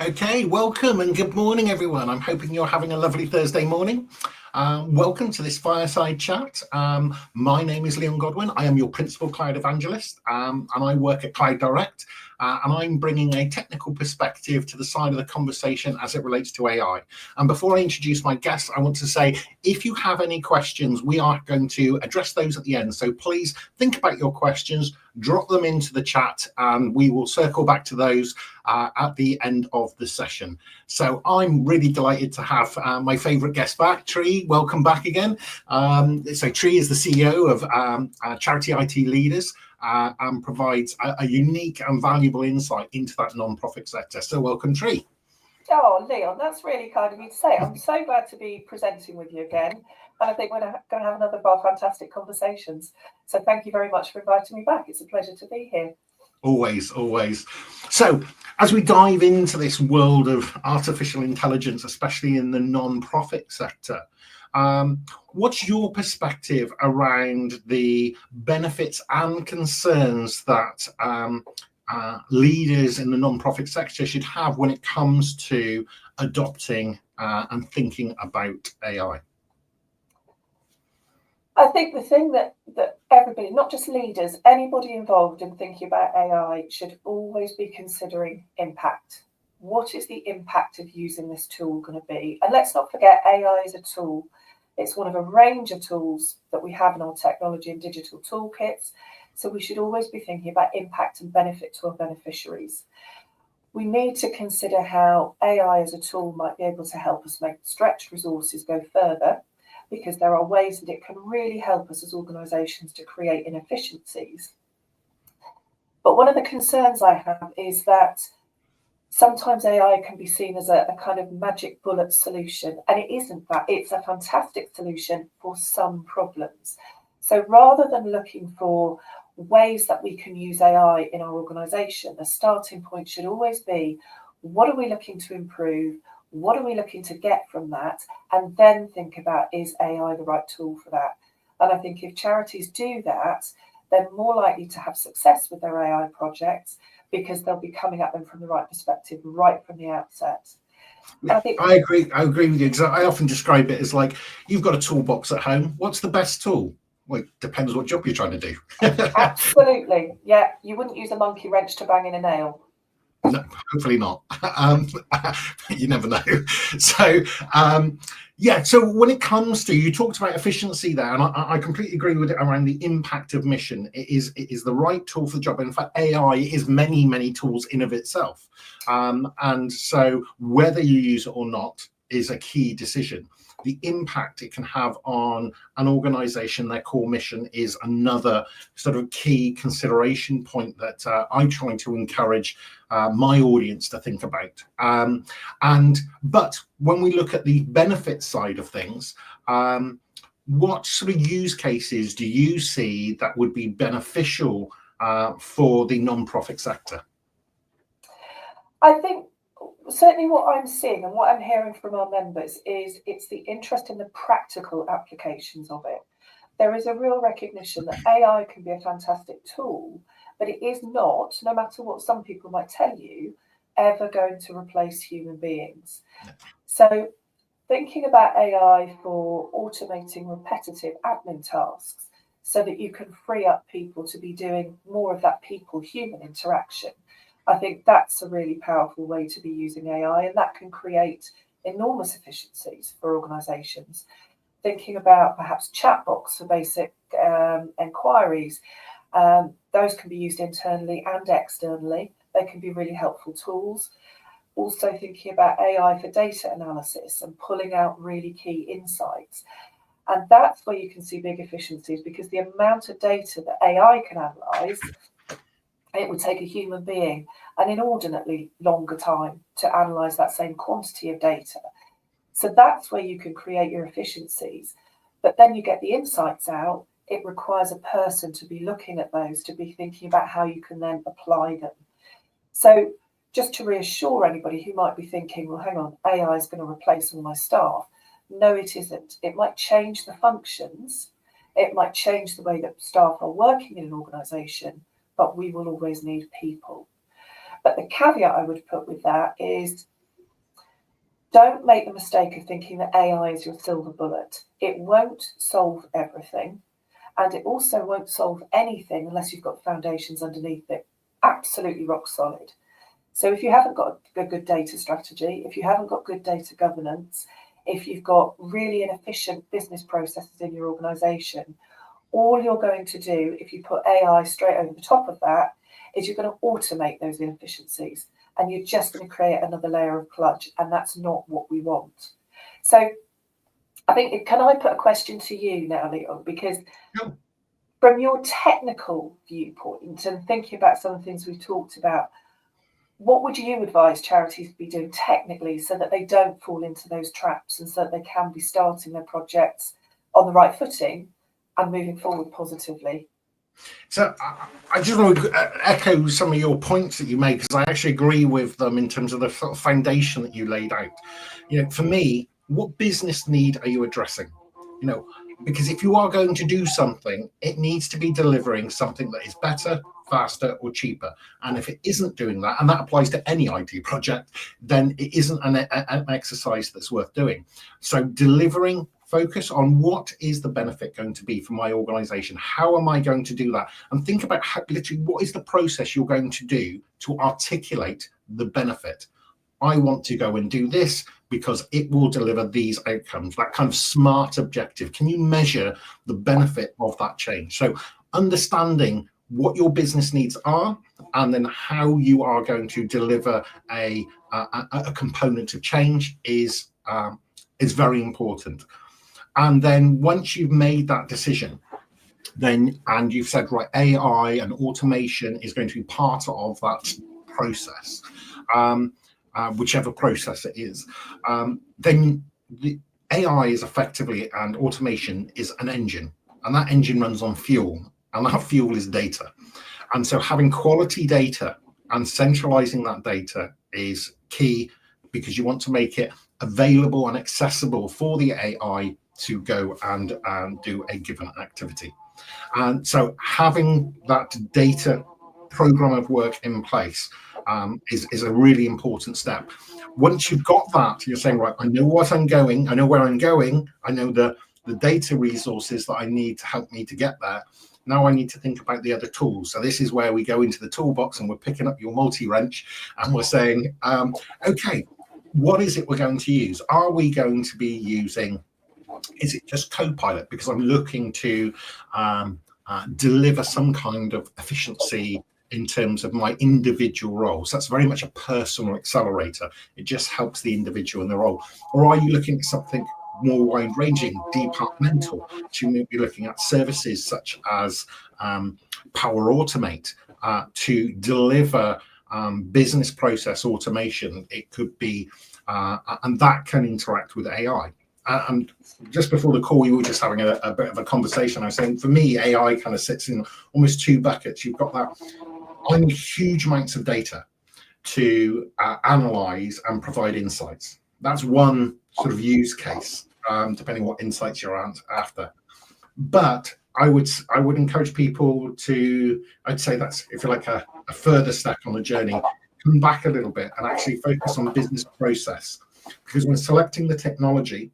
Okay, welcome and good morning, everyone. I'm hoping you're having a lovely Thursday morning. Welcome to this fireside chat. My name is Leon Godwin. I am your principal cloud evangelist, and I work at Cloud Direct. And I'm bringing a technical perspective to the side of the conversation as it relates to AI. And before I introduce my guests, I want to say, if you have any questions, we are going to address those at the end. So please think about your questions, drop them into the chat, and we will circle back to those at the end of the session. So I'm really delighted to have my favourite guest back, Tree. Welcome back again. So Tree is the CEO of Charity IT Leaders and provides a unique and valuable insight into that non-profit sector. So welcome, Tree. Oh, Leon, that's really kind of you to say. I'm so glad to be presenting with you again. And I think we're going to have another of our fantastic conversations. So thank you very much for inviting me back. It's a pleasure to be here. Always. So as we dive into this world of artificial intelligence, especially in the non-profit sector, what's your perspective around the benefits and concerns that leaders in the non-profit sector should have when it comes to adopting and thinking about AI? I think the thing that everybody, not just leaders, anybody involved in thinking about AI should always be considering impact. What is the impact of using this tool going to be? And let's not forget, AI is a tool. It's one of a range of tools that we have in our technology and digital toolkits. So we should always be thinking about impact and benefit to our beneficiaries. We need to consider how AI as a tool might be able to help us make stretched resources go further, because there are ways that it can really help us as organisations to create inefficiencies. But one of the concerns I have is that sometimes AI can be seen as a kind of magic bullet solution, and it isn't that. It's a fantastic solution for some problems. So rather than looking for ways that we can use AI in our organisation, the starting point should always be, what are we looking to improve? What are we looking to get from that? And then think about, is AI the right tool for that? And I think if charities do that, they're more likely to have success with their AI projects, because they'll be coming at them from the right perspective right from the outset. Yeah, I agree with you, because I often describe it as like, you've got a toolbox at home. What's the best tool? Well, it depends what job you're trying to do. Absolutely. Yeah, you wouldn't use a monkey wrench to bang in a nail. No, hopefully not. You never know. So, so when it comes to, you talked about efficiency there, and I completely agree with it around the impact of mission. It is the right tool for the job. In fact, AI is many tools in of itself. And so whether you use it or not is a key decision. The impact it can have on an organization, their core mission, is another sort of key consideration point that I try to encourage my audience to think about. But when we look at the benefit side of things, what sort of use cases do you see that would be beneficial for the non-profit sector? I think certainly what I'm seeing and what I'm hearing from our members is it's the interest in the practical applications of it. There is a real recognition that AI can be a fantastic tool, but it is not, no matter what some people might tell you, ever going to replace human beings. So thinking about AI for automating repetitive admin tasks so that you can free up people to be doing more of that people-human interaction, I think that's a really powerful way to be using AI, and that can create enormous efficiencies for organisations. Thinking about perhaps chatbots for basic enquiries, those can be used internally and externally. They can be really helpful tools. Also thinking about AI for data analysis and pulling out really key insights. And that's where you can see big efficiencies, because the amount of data that AI can analyse, it would take a human being an inordinately longer time to analyse that same quantity of data. So that's where you can create your efficiencies. But then you get the insights out. It requires a person to be looking at those, to be thinking about how you can then apply them. So just to reassure anybody who might be thinking, well, hang on, AI is going to replace all my staff. No, it isn't. It might change the functions. It might change the way that staff are working in an organisation, but we will always need people. But the caveat I would put with that is, don't make the mistake of thinking that AI is your silver bullet. It won't solve everything, and it also won't solve anything unless you've got foundations underneath it absolutely rock solid. So if you haven't got a good data strategy, if you haven't got good data governance, if you've got really inefficient business processes in your organization, all you're going to do if you put AI straight over the top of that is you're going to automate those inefficiencies, and you're just going to create another layer of kludge, and that's not what we want. So I think, can I put a question to you now, Leon? Because from your technical viewpoint and thinking about some of the things we've talked about, what would you advise charities to be doing technically so that they don't fall into those traps, and so that they can be starting their projects on the right footing and moving forward positively? So I just want to echo some of your points that you made, because I actually agree with them in terms of the sort of foundation that you laid out. For me, what business need are you addressing? Because if you are going to do something, it needs to be delivering something that is better, faster, or cheaper. And if it isn't doing that, and that applies to any IT project, then it isn't an exercise that's worth doing. So delivering, focus on what is the benefit going to be for my organization? How am I going to do that? And think about literally what is the process you're going to do to articulate the benefit. I want to go and do this because it will deliver these outcomes, that kind of smart objective. Can you measure the benefit of that change? So understanding what your business needs are, and then how you are going to deliver a component of change is very important. And then once you've made that decision, and you've said, right, AI and automation is going to be part of that process, whichever process it is, then the AI is effectively, and automation is an engine, and that engine runs on fuel, and that fuel is data. And so having quality data and centralizing that data is key, because you want to make it available and accessible for the AI to go and do a given activity. And so having that data program of work in place is a really important step. Once you've got that, you're saying, right, I know what I'm going, I know where I'm going, I know the data resources that I need to help me to get there. Now I need to think about the other tools. So this is where we go into the toolbox, and we're picking up your multi-wrench, and we're saying, okay, what is it we're going to use? Are we going to be using, is it just Copilot because I'm looking to deliver some kind of efficiency in terms of my individual role? So that's very much a personal accelerator. It just helps the individual in the role. Or are you looking at something more wide-ranging, departmental? So you may be looking at services such as Power Automate to deliver business process automation. It could be, and that can interact with AI. And just before the call, we were just having a bit of a conversation. I was saying, for me, AI kind of sits in almost two buckets. You've got that, I need huge amounts of data to analyze and provide insights. That's one sort of use case, depending what insights you're after. But I would encourage people to, I'd say that's, if you like, a further step on the journey, come back a little bit and actually focus on business process. Because when selecting the technology,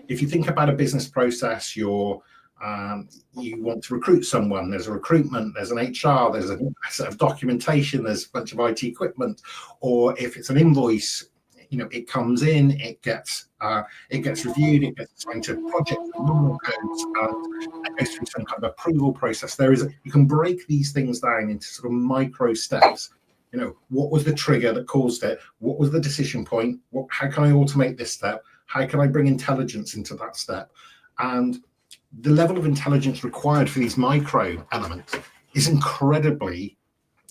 if you think about a business process, you want to recruit someone, there's a recruitment, there's an HR, there's a set of documentation, there's a bunch of IT equipment. Or if it's an invoice, it comes in, it gets reviewed, it gets assigned to project normal codes, and it goes through some kind of approval process. You can break these things down into sort of micro steps. What was the trigger that caused it? What was the decision point? How can I automate this step? How can I bring intelligence into that step? And the level of intelligence required for these micro elements is incredibly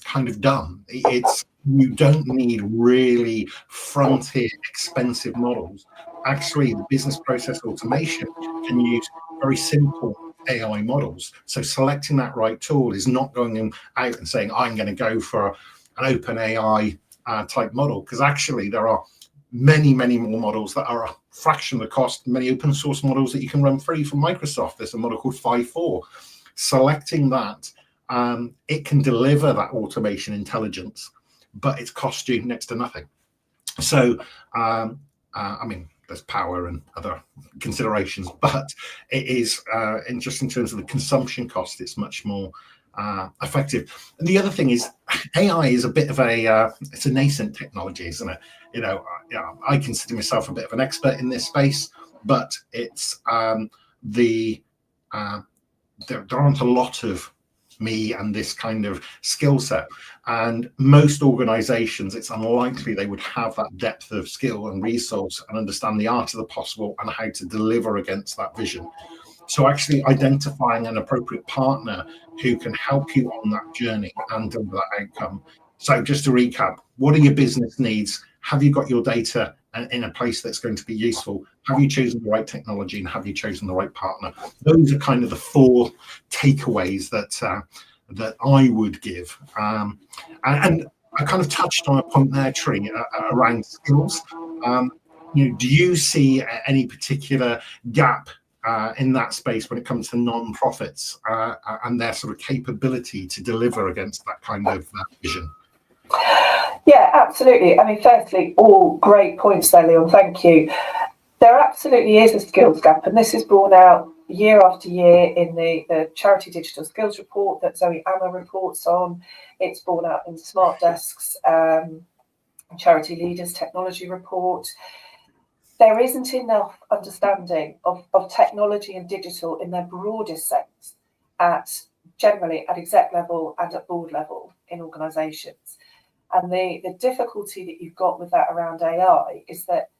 kind of dumb. You don't need really frontier expensive models. Actually, the business process automation can use very simple AI models. So selecting that right tool is not going out and saying, I'm going to go for an open AI type model, because actually there are many, many more models that are a fraction of the cost, many open source models that you can run free from Microsoft. There's a model called 5.4. Selecting that, it can deliver that automation intelligence, but it's cost you next to nothing. So, I mean, there's power and other considerations, but it is in just in terms of the consumption cost, it's much more effective. And the other thing is, AI is a bit of it's a nascent technology, isn't it? I consider myself a bit of an expert in this space, but it's there aren't a lot of me and this kind of skill set, and most organizations, it's unlikely they would have that depth of skill and resource and understand the art of the possible and how to deliver against that vision. So actually identifying an appropriate partner who can help you on that journey and deliver that outcome. So just to recap, what are your business needs? Have you got your data in a place that's going to be useful? Have you chosen the right technology, and have you chosen the right partner? Those are kind of the 4 takeaways that I would give. And I kind of touched on a point there, Tree, around skills. Do you see any particular gap in that space when it comes to non-profits and their sort of capability to deliver against that kind of vision? Yeah, absolutely. I mean, firstly, all great points there, Leon. Thank you. There absolutely is a skills gap, and this is borne out year after year in the Charity Digital Skills Report that Zoe Amma reports on. It's borne out in Smart Desk's Charity Leaders Technology Report. There isn't enough understanding of technology and digital in their broadest sense, generally at exec level and at board level in organisations. And the difficulty that you've got with that around AI is that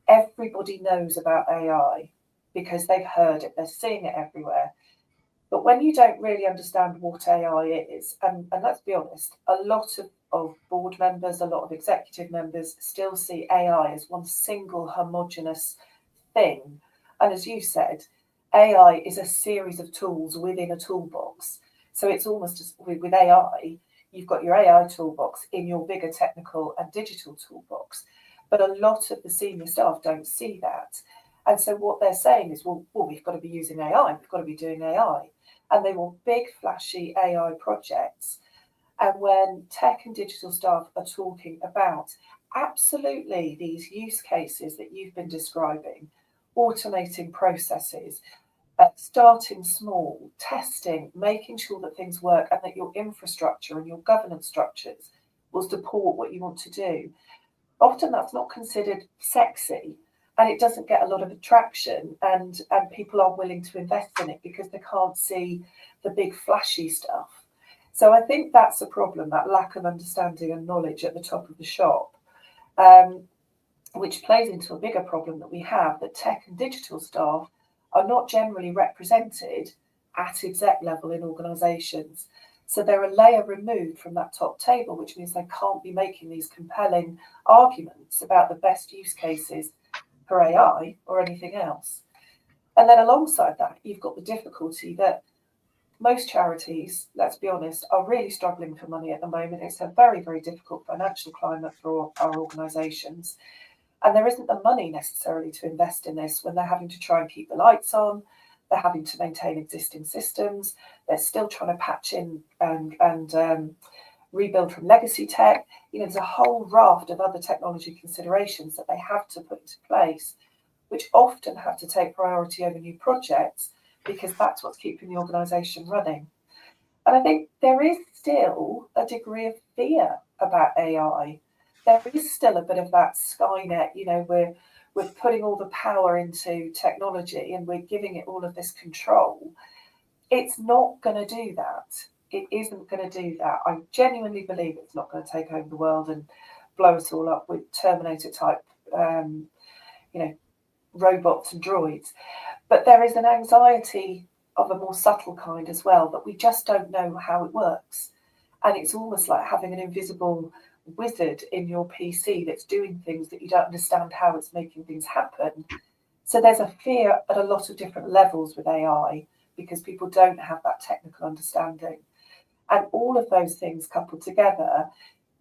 everybody knows about AI because they've heard it, they're seeing it everywhere. But when you don't really understand what AI is, and let's be honest, a lot of board members, a lot of executive members still see AI as one single homogenous thing. And as you said, AI is a series of tools within a toolbox. So it's almost as with AI, you've got your AI toolbox in your bigger technical and digital toolbox. But a lot of the senior staff don't see that. And so what they're saying is, well, we've got to be using AI, we've got to be doing AI. And they want big, flashy AI projects. And when tech and digital staff are talking about absolutely these use cases that you've been describing, automating processes, starting small, testing, making sure that things work and that your infrastructure and your governance structures will support what you want to do, often that's not considered sexy. And it doesn't get a lot of attraction, and people aren't willing to invest in it because they can't see the big flashy stuff. So I think that's a problem, that lack of understanding and knowledge at the top of the shop, which plays into a bigger problem that we have, that tech and digital staff are not generally represented at exec level in organisations. So they're a layer removed from that top table, which means they can't be making these compelling arguments about the best use cases for AI or anything else. And then alongside that, you've got the difficulty that most charities, let's be honest, are really struggling for money at the moment. It's a very, very difficult financial climate for our organisations. And there isn't the money necessarily to invest in this when they're having to try and keep the lights on, they're having to maintain existing systems, they're still trying to patch in and rebuild from legacy tech. There's a whole raft of other technology considerations that they have to put into place, which often have to take priority over new projects because that's what's keeping the organisation running. And I think there is still a degree of fear about AI. There is still a bit of that Skynet, we're putting all the power into technology and we're giving it all of this control. It's not going to do that. It isn't going to do that. I genuinely believe it's not going to take over the world and blow us all up with Terminator type, robots and droids. But there is an anxiety of a more subtle kind as well, that we just don't know how it works. And it's almost like having an invisible wizard in your PC that's doing things that you don't understand how it's making things happen. So there's a fear at a lot of different levels with AI because people don't have that technical understanding. And all of those things coupled together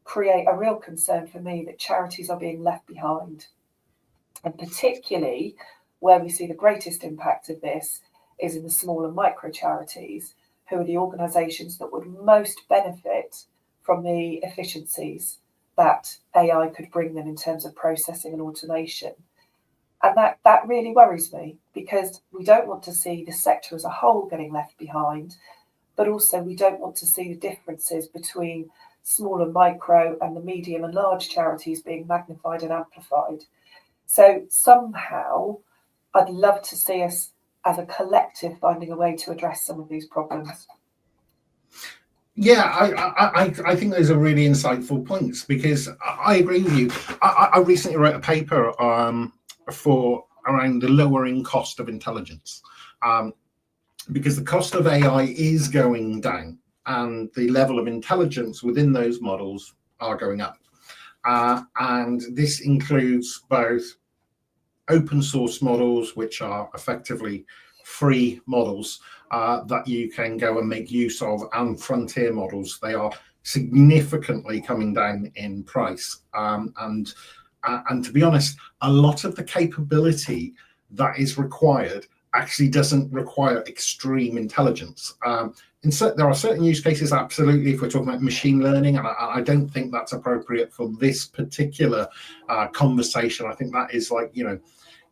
create a real concern for me that charities are being left behind. And particularly where we see the greatest impact of this is in the small and micro charities, who are the organisations that would most benefit from the efficiencies that AI could bring them in terms of processing and automation. And that really worries me, because we don't want to see the sector as a whole getting left behind, but also we don't want to see the differences between small and micro and the medium and large charities being magnified and amplified. So somehow I'd love to see us as a collective finding a way to address some of these problems. Yeah, I think those are really insightful points, because I agree with you. I recently wrote a paper for around the lowering cost of intelligence, because the cost of AI is going down and the level of intelligence within those models are going up. And this includes both open source models, which are effectively free models that you can go and make use of, and frontier models. They are significantly coming down in price. And to be honest, a lot of the capability that is required actually doesn't require extreme intelligence. There are certain use cases, absolutely, if we're talking about machine learning, and I don't think that's appropriate for this particular conversation. I think that is like,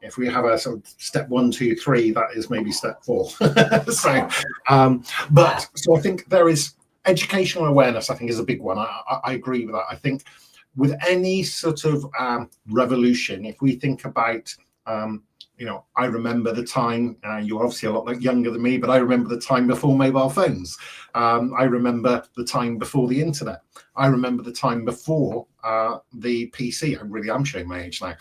if we have a sort of step 1, 2, 3, that is maybe step 4. So I think there is educational awareness, I think, is a big one. I agree with that. I think with any sort of revolution, if we think about, I remember the time, you're obviously a lot younger than me, but I remember the time before mobile phones. I remember the time before the internet. I remember the time before the PC. I really am showing my age now.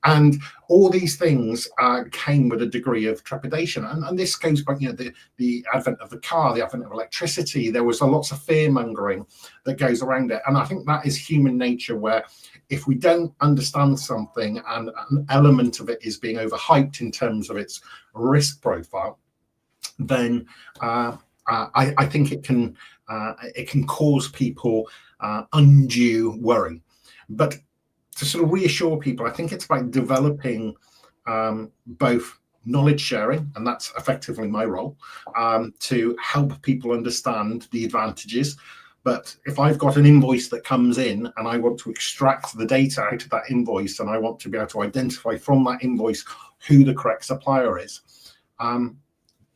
And all these things came with a degree of trepidation. And this goes back, the advent of the car, the advent of electricity. There was lots of fear mongering that goes around it. And I think that is human nature, where if we don't understand something and an element of it is being overhyped in terms of its risk profile, then I think it can cause people undue worry. But to sort of reassure people, I think it's about developing both knowledge sharing, and that's effectively my role, to help people understand the advantages. But if I've got an invoice that comes in and I want to extract the data out of that invoice, and I want to be able to identify from that invoice who the correct supplier is,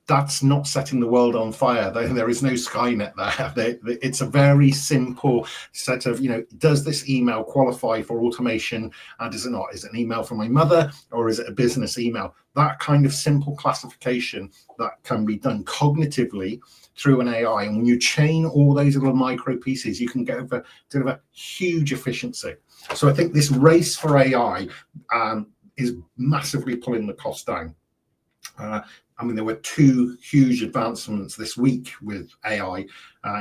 that's not setting the world on fire. There is no Skynet there. It's a very simple set of, does this email qualify for automation? Does it not? Is it an email from my mother, or is it a business email? That kind of simple classification that can be done cognitively through an AI. And when you chain all those little micro pieces, you can deliver huge efficiency. So I think this race for AI is massively pulling the cost down. There were 2 huge advancements this week with AI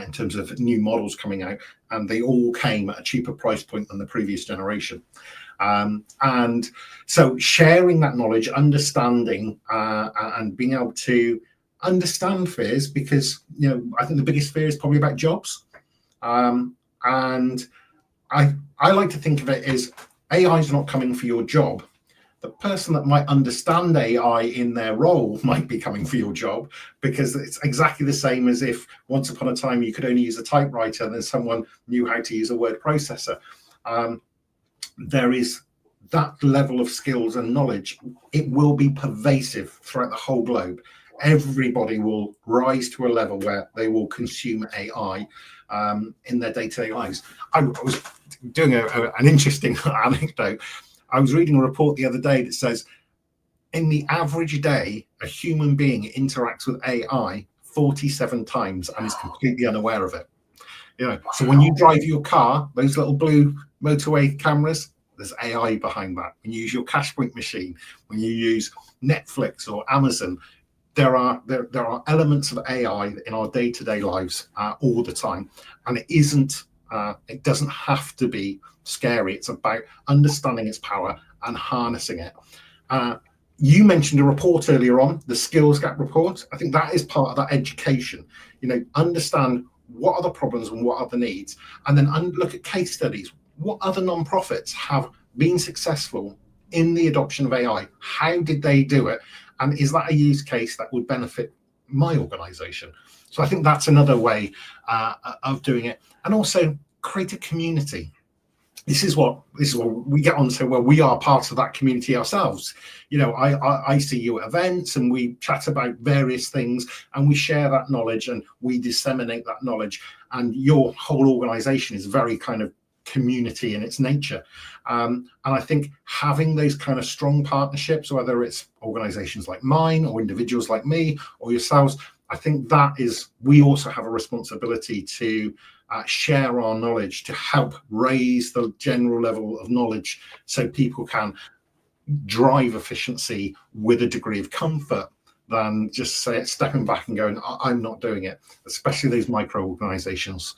in terms of new models coming out, and they all came at a cheaper price point than the previous generation. And so sharing that knowledge, understanding, and being able to understand fears, because I think the biggest fear is probably about jobs. And I like to think of it as AI is not coming for your job. The person that might understand AI in their role might be coming for your job, because it's exactly the same as if once upon a time you could only use a typewriter and then someone knew how to use a word processor. There is that level of skills and knowledge. It will be pervasive throughout the whole globe. Everybody will rise to a level where they will consume AI in their day-to-day lives. I was doing an interesting anecdote. I was reading a report the other day that says in the average day, a human being interacts with AI 47 times and is completely unaware of it. So when you drive your car, those little blue motorway cameras, there's AI behind that. When you use your cash point machine, when you use Netflix or Amazon, there are elements of AI in our day-to-day lives all the time. And it doesn't have to be scary. It's about understanding its power and harnessing it. You mentioned a report earlier on, the skills gap report. I think that is part of that education. Understand what are the problems and what are the needs, and then look at case studies. What other non-profits have been successful in the adoption of AI? How did they do it? And is that a use case that would benefit my organization? So I think that's another way of doing it. And also create a community. this is what we get on to, where we are part of that community ourselves. I see you at events and we chat about various things and we share that knowledge and we disseminate that knowledge, and your whole organization is very kind of community in its nature, and I think having those kind of strong partnerships, whether it's organizations like mine or individuals like me or yourselves, I think that is, we also have a responsibility to share our knowledge to help raise the general level of knowledge so people can drive efficiency with a degree of comfort than just stepping back and going, I'm not doing it, especially these micro organizations.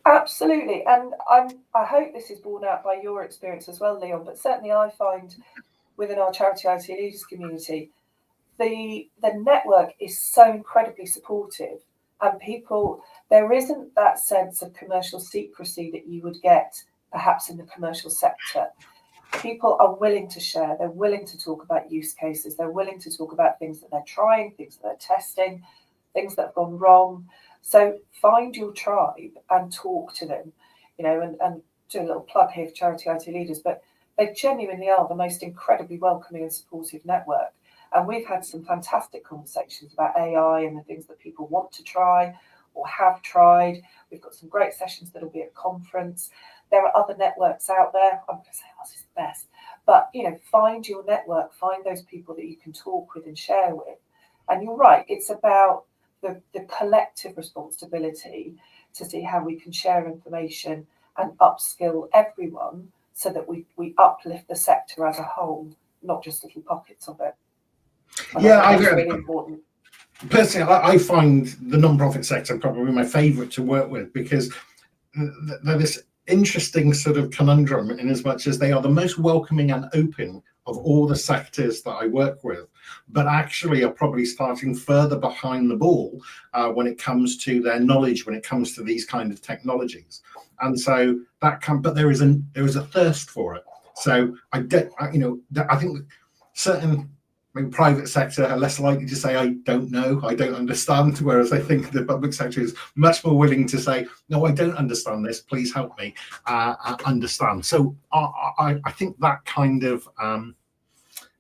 Absolutely, and I hope this is borne out by your experience as well, Leon, but certainly I find within our Charity IT Leaders community, the network is so incredibly supportive, and there isn't that sense of commercial secrecy that you would get perhaps in the commercial sector. People are willing to share, they're willing to talk about use cases, they're willing to talk about things that they're trying, things that they're testing, things that have gone wrong. So find your tribe and talk to them, and do a little plug here for Charity IT Leaders, but they genuinely are the most incredibly welcoming and supportive network. And we've had some fantastic conversations about AI and the things that people want to try or have tried. We've got some great sessions that'll be at conference. There are other networks out there. I'm going to say ours is the best. But, find your network, find those people that you can talk with and share with. And you're right, it's about the collective responsibility to see how we can share information and upskill everyone so that we uplift the sector as a whole, not just little pockets of it. I think that's really important. Personally, I find the non-profit sector probably my favourite to work with, because they're this interesting sort of conundrum in as much as they are the most welcoming and open of all the sectors that I work with, but actually are probably starting further behind the ball when it comes to their knowledge, when it comes to these kind of technologies. And so but there is a thirst for it. So I think certain private sector are less likely to say, I don't know, I don't understand, whereas I think the public sector is much more willing to say, no, I don't understand this, please help me understand. So I think that kind of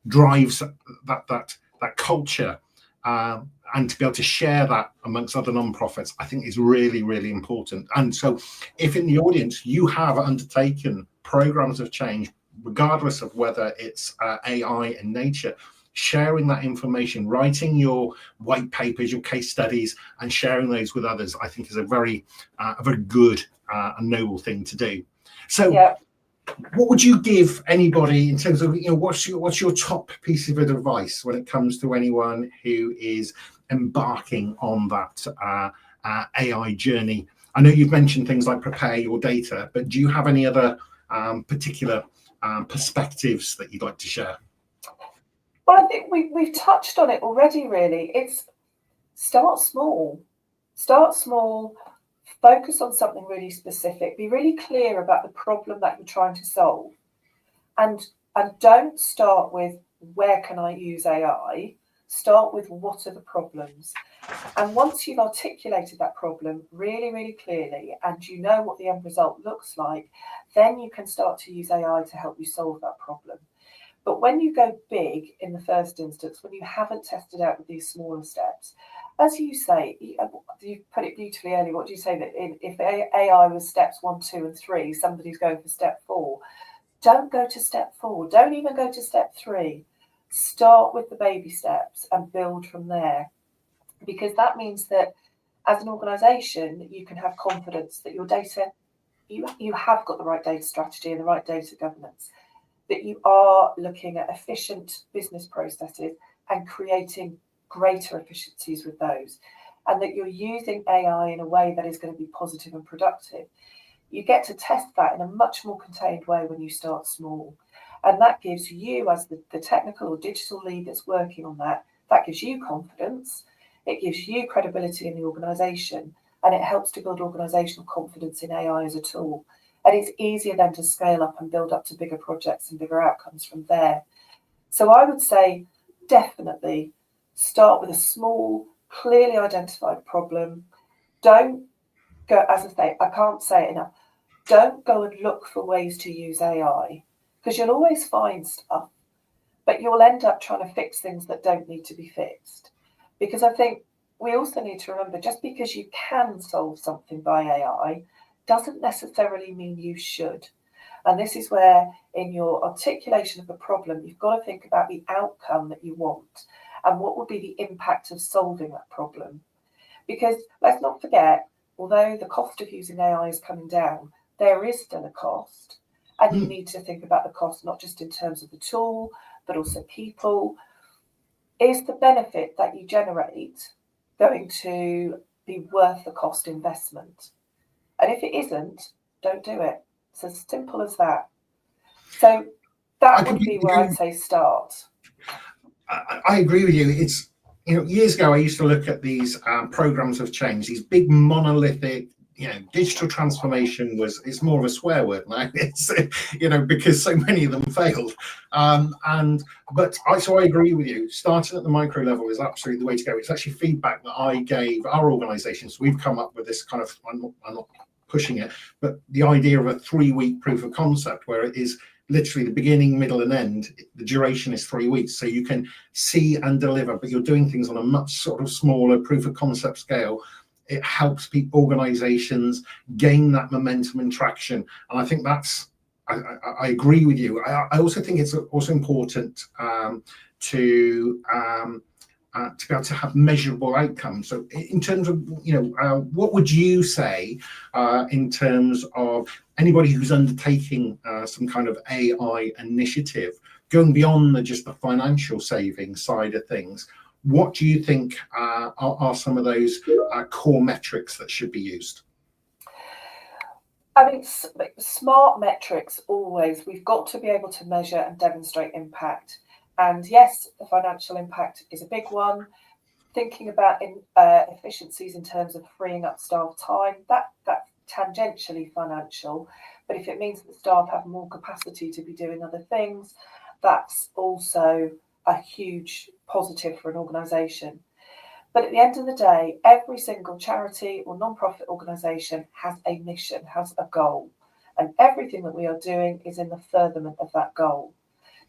drives that culture, and to be able to share that amongst other non-profits, I think is really, really important. And so if in the audience you have undertaken programs of change, regardless of whether it's AI in nature, sharing that information, writing your white papers, your case studies, and sharing those with others, I think is a very good and noble thing to do. So what would you give anybody in terms of, what's your top piece of advice when it comes to anyone who is embarking on that AI journey? I know you've mentioned things like prepare your data, but do you have any other particular perspectives that you'd like to share? Well, I think we've touched on it already, really. It's start small, focus on something really specific, be really clear about the problem that you're trying to solve. And don't start with, where can I use AI? Start with, what are the problems? And once you've articulated that problem really, really clearly, and you know what the end result looks like, then you can start to use AI to help you solve that problem. But when you go big in the first instance, when you haven't tested out with these smaller steps, as you say, you put it beautifully earlier, what do you say, that if AI was steps 1, 2, and 3, somebody's going for step 4. Don't go to step 4. Don't even go to step 3. Start with the baby steps and build from there. Because that means that as an organisation, you can have confidence that your data, you have got the right data strategy and the right data governance, that you are looking at efficient business processes and creating greater efficiencies with those, and that you're using AI in a way that is going to be positive and productive. You get to test that in a much more contained way when you start small. And that gives you, as the technical or digital lead that's working on that gives you confidence, it gives you credibility in the organisation, and it helps to build organisational confidence in AI as a tool. And it's easier then to scale up and build up to bigger projects and bigger outcomes from there. So I would say definitely start with a small, clearly identified problem. Don't go, as I say, I can't say it enough, don't go and look for ways to use AI, because you'll always find stuff, but you'll end up trying to fix things that don't need to be fixed. Because I think we also need to remember, just because you can solve something by AI doesn't necessarily mean you should. And this is where, in your articulation of a problem, you've got to think about the outcome that you want and what would be the impact of solving that problem. Because let's not forget, although the cost of using AI is coming down, there is still a cost. And you need to think about the cost, not just in terms of the tool, but also people. Is the benefit that you generate going to be worth the cost investment? And if it isn't, don't do it. It's as simple as that. So that would be where I'd say start. I agree with you. It's, years ago I used to look at these programs of change, these big monolithic, digital transformation it's more of a swear word now. It's because so many of them failed. So I agree with you. Starting at the micro level is absolutely the way to go. It's actually feedback that I gave our organisations. We've come up with this kind of, I'm not pushing it, but the idea of a 3-week proof of concept where it is literally the beginning, middle and end. The duration is 3 weeks, so you can see and deliver, but you're doing things on a much sort of smaller proof of concept scale. It helps organizations gain that momentum and traction. And I think I agree with you. I also think it's also important to be able to have measurable outcomes. So in terms of, what would you say in terms of anybody who's undertaking some kind of AI initiative, going beyond just the financial savings side of things? What do you think are some of those core metrics that should be used? I mean, smart metrics always, we've got to be able to measure and demonstrate impact. And yes, the financial impact is a big one. Thinking about efficiencies in terms of freeing up staff time, that's tangentially financial. But if it means that staff have more capacity to be doing other things, that's also a huge positive for an organisation. But at the end of the day, every single charity or non-profit organisation has a mission, has a goal. And everything that we are doing is in the furtherment of that goal.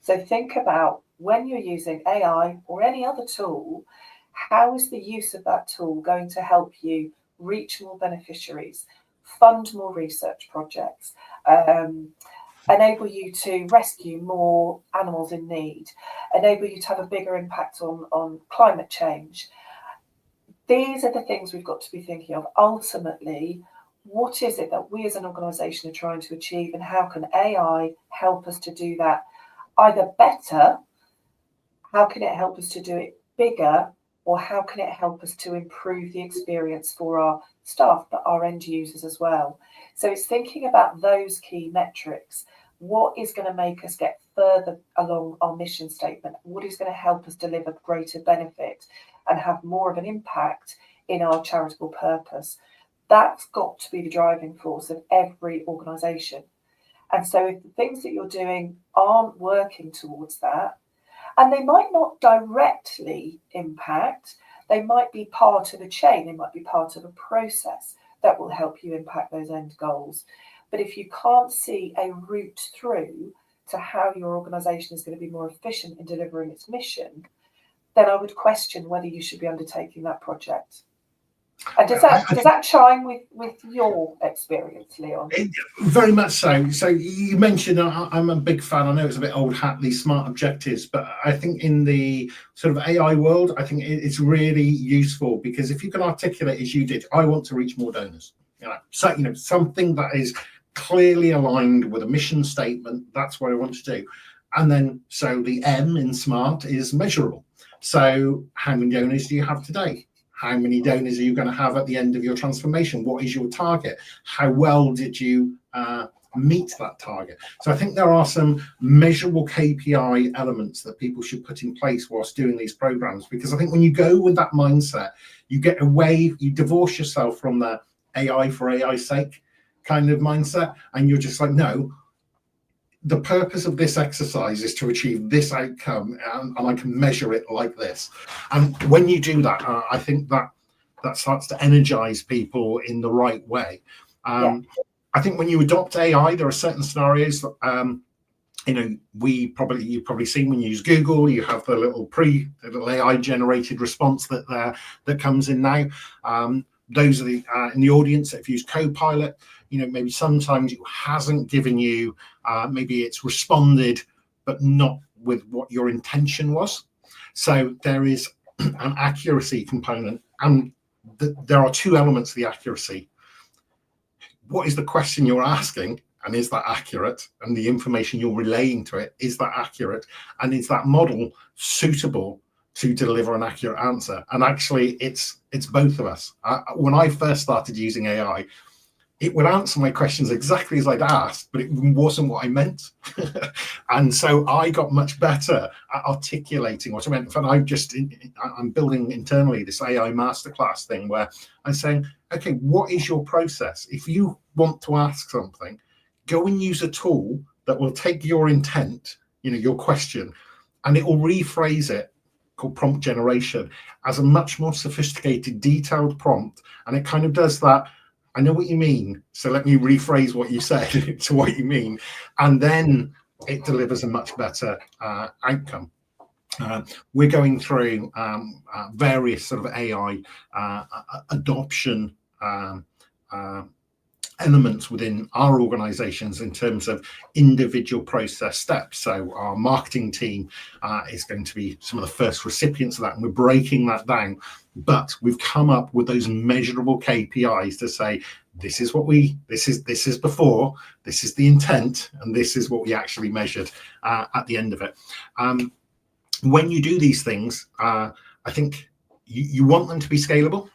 So think about, when you're using AI or any other tool, how is the use of that tool going to help you reach more beneficiaries, fund more research projects, enable you to rescue more animals in need, enable you to have a bigger impact on climate change? These are the things we've got to be thinking of. Ultimately, what is it that we as an organisation are trying to achieve, and how can AI help us to do that either better? How can it help us to do it bigger? Or how can it help us to improve the experience for our staff, but our end users as well? So it's thinking about those key metrics. What is going to make us get further along our mission statement? What is going to help us deliver greater benefit and have more of an impact in our charitable purpose? That's got to be the driving force of every organisation. And so if the things that you're doing aren't working towards that, and they might not directly impact, they might be part of a chain, they might be part of a process that will help you impact those end goals. But if you can't see a route through to how your organisation is going to be more efficient in delivering its mission, then I would question whether you should be undertaking that project. And does that chime with your experience, Leon? Very much so. So you mentioned, I'm a big fan, I know it's a bit old hat, these SMART objectives, but I think in the sort of AI world, I think it's really useful, because if you can articulate as you did, I want to reach more donors, something that is clearly aligned with a mission statement, that's what I want to do. And then, so the M in SMART is measurable. So how many donors do you have today? How many donors are you going to have at the end of your transformation? What is your target? How well did you meet that target? So I think there are some measurable KPI elements that people should put in place whilst doing these programs, because I think when you go with that mindset, you get away, you divorce yourself from the AI for AI's sake kind of mindset, and you're just like, no, the purpose of this exercise is to achieve this outcome, and I can measure it like this. And when you do that, I think that starts to energize people in the right way. I think when you adopt AI, there are certain scenarios. You've probably seen when you use Google, you have the little AI generated response that comes in now. Those are the in the audience that have used Copilot. Maybe sometimes it hasn't given you, maybe it's responded, but not with what your intention was. So there is an accuracy component, and there are two elements to the accuracy. What is the question you're asking, and is that accurate? And the information you're relaying to it, is that accurate? And is that model suitable to deliver an accurate answer? And actually, it's both of us. When I first started using AI, it would answer my questions exactly as I'd asked, but it wasn't what I meant. And so I got much better at articulating what I meant. In fact, I'm building internally this AI masterclass thing where I'm saying, okay, what is your process? If you want to ask something, go and use a tool that will take your intent, your question, and it will rephrase it, called prompt generation, as a much more sophisticated, detailed prompt. And it kind of does that. I know what you mean, so let me rephrase what you said to what you mean, and then it delivers a much better outcome. We're going through various sort of AI adoption elements within our organizations in terms of individual process steps. So our marketing team is going to be some of the first recipients of that, and we're breaking that down. But we've come up with those measurable KPIs to say, this is before, this is the intent, and this is what we actually measured at the end of it. When you do these things, I think you want them to be scalable.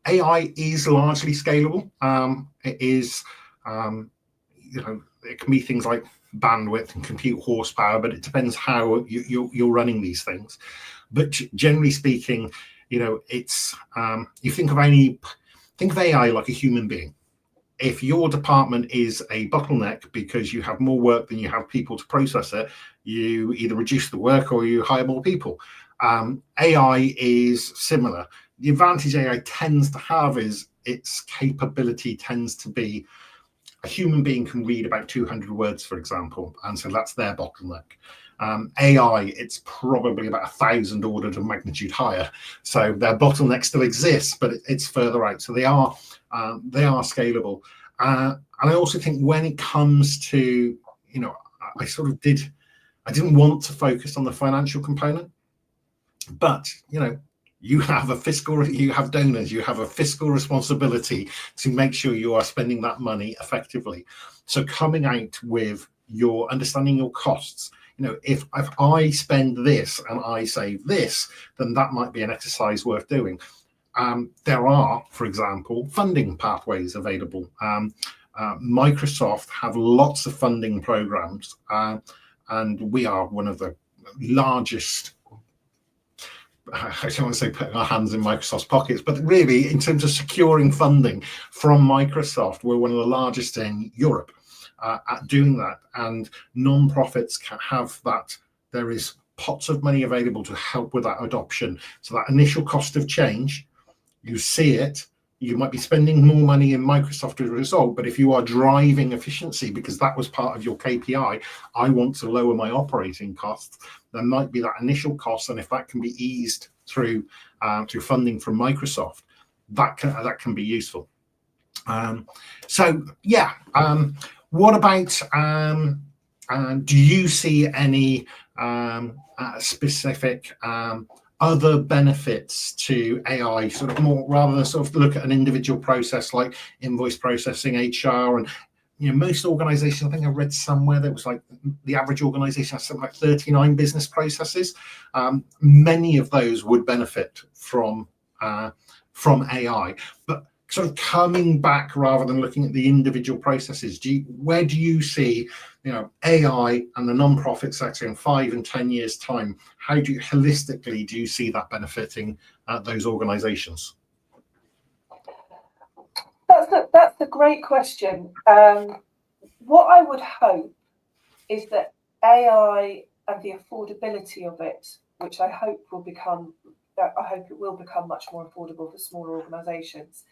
AI is largely scalable. It is, it can be things like bandwidth and compute horsepower, but it depends how you're running these things. But generally speaking, it's you think of AI like a human being. If your department is a bottleneck because you have more work than you have people to process it, you either reduce the work or you hire more people. AI is similar. The advantage AI tends to have is its capability tends to be a human being can read about 200 words, for example, and so that's their bottleneck. AI, it's probably about 1,000 orders of magnitude higher. So their bottleneck still exists, but it's further out. So they are scalable. And I also think when it comes to, I didn't want to focus on the financial component, but you have donors, you have a fiscal responsibility to make sure you are spending that money effectively. So coming out with your understanding your costs, if I spend this and I save this, then that might be an exercise worth doing. There are, for example, funding pathways available. Microsoft have lots of funding programs, and we are one of the largest. I don't want to say putting our hands in Microsoft's pockets, but really in terms of securing funding from Microsoft, we're one of the largest in Europe at doing that. And non-profits can have that. There is pots of money available to help with that adoption. So that initial cost of change, you see it, you might be spending more money in Microsoft as a result, but if you are driving efficiency because that was part of your KPI, I want to lower my operating costs, there might be that initial cost, and if that can be eased through funding from Microsoft, that can be useful. What about, do you see any specific other benefits to AI, sort of more rather than sort of look at an individual process like invoice processing, HR, and most organizations, I think I read somewhere that was like the average organization has something like 39 business processes. Many of those would benefit from AI, but sort of coming back rather than looking at the individual processes, where do you see AI and the non-profit sector in 5 and 10 years time? How holistically do you see that benefiting those organizations? That's a great question. What I would hope is that AI and the affordability of it, which I hope it will become much more affordable for smaller organizations,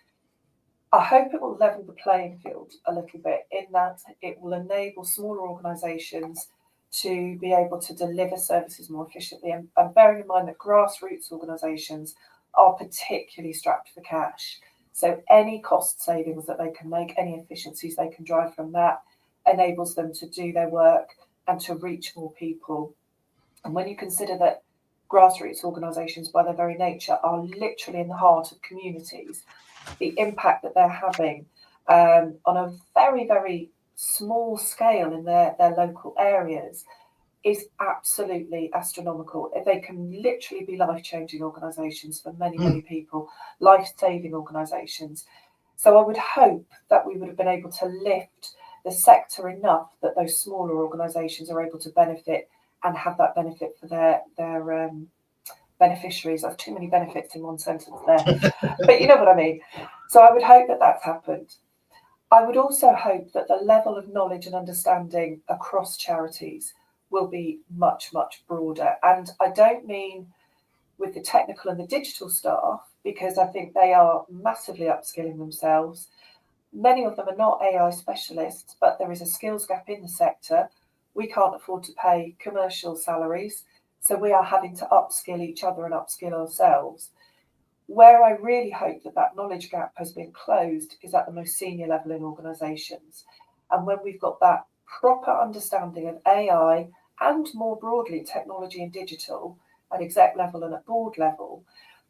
I hope it will level the playing field a little bit, in that it will enable smaller organisations to be able to deliver services more efficiently. And bearing in mind that grassroots organisations are particularly strapped for cash. So any cost savings that they can make, any efficiencies they can drive from that, enables them to do their work and to reach more people. And when you consider that grassroots organisations, by their very nature, are literally in the heart of communities, the impact that they're having on a very, very small scale in their local areas is absolutely astronomical. They can literally be life-changing organisations for many, many people, life-saving organisations. So I would hope that we would have been able to lift the sector enough that those smaller organisations are able to benefit and have that benefit for their beneficiaries. I've too many benefits in one sentence there, but you know what I mean. So I would hope that that's happened. I would also hope that the level of knowledge and understanding across charities will be much, much broader. And I don't mean with the technical and the digital staff, because I think they are massively upskilling themselves. Many of them are not AI specialists, but there is a skills gap in the sector. We can't afford to pay commercial salaries, so we are having to upskill each other and upskill ourselves. Where I really hope that that knowledge gap has been closed is at the most senior level in organisations. And when we've got that proper understanding of AI and more broadly technology and digital at exec level and at board level,